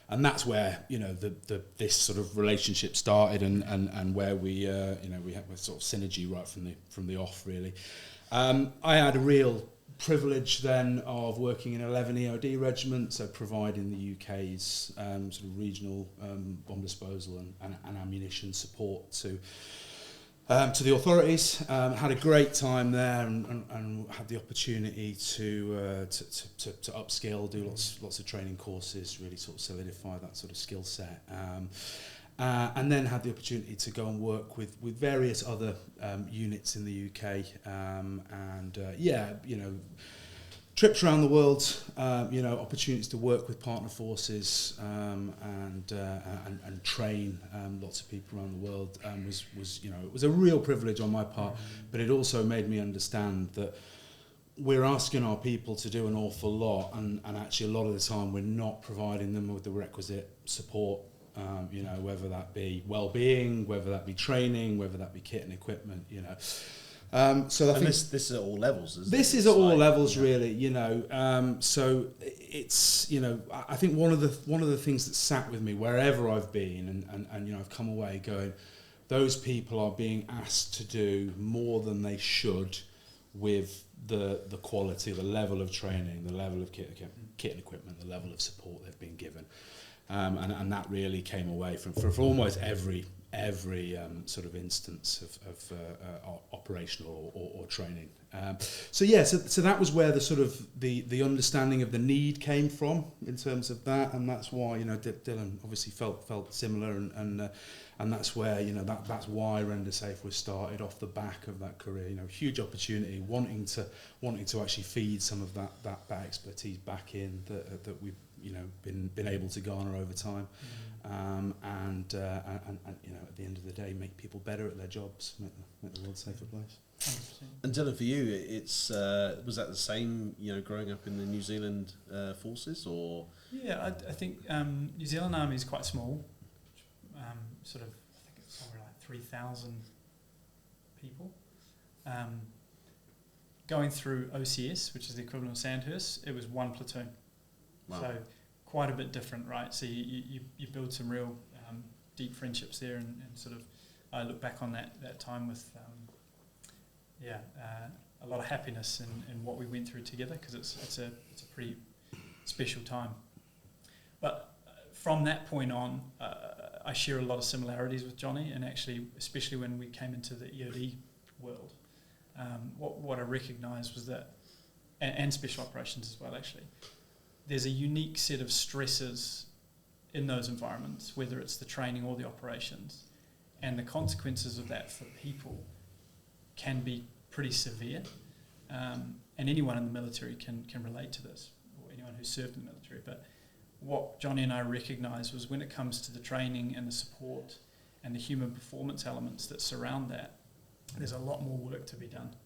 And that's where this sort of relationship started, and where we we had sort of synergy right from the off, really. I had a real privilege then of working in 11 EOD regiment, so providing the UK's sort of regional bomb disposal and ammunition support to the authorities. Had a great time there, and had the opportunity to upskill, do lots of training courses, really sort of solidify that sort of skill set. And then had the opportunity to go and work with various other units in the UK, trips around the world, opportunities to work with partner forces, and train lots of people around the world, it was a real privilege on my part, but it also made me understand that we're asking our people to do an awful lot, and actually a lot of the time we're not providing them with the requisite support. Whether that be well-being, whether that be training, whether that be kit and equipment, So I think this is at all levels. This is at all levels, really. So it's I think one of the things that sat with me wherever I've been, and I've come away going, those people are being asked to do more than they should with the quality, the level of training, the level of kit and equipment, the level of support they've been given. And that really came away from almost every sort of instance of operational or training. So that was where the sort of the understanding of the need came from in terms of that, and that's why Dylan obviously felt similar, and that's where that's why Render Safe was started off the back of that career. Huge opportunity, wanting to actually feed some of that expertise back in that we've been able to garner over time, and at the end of the day, make people better at their jobs, make the world a safer place. 100%. And Dylan, for you, it's was that the same? Growing up in the New Zealand forces, or? Yeah, I think New Zealand Army is quite small. I think it's somewhere like 3,000 people. Going through OCS, which is the equivalent of Sandhurst, it was one platoon. Wow. So quite a bit different, right? So you build some real deep friendships there, and sort of I look back on that time with a lot of happiness in what we went through together, because it's a pretty special time. But from that point on, I share a lot of similarities with Jonnie, and actually, especially when we came into the EOD world, what I recognised was that, and special operations as well, actually, there's a unique set of stresses in those environments, whether it's the training or the operations, and the consequences of that for people can be pretty severe. And anyone in the military can relate to this, or anyone who's served in the military. But what Jonnie and I recognised was, when it comes to the training and the support and the human performance elements that surround that, there's a lot more work to be done.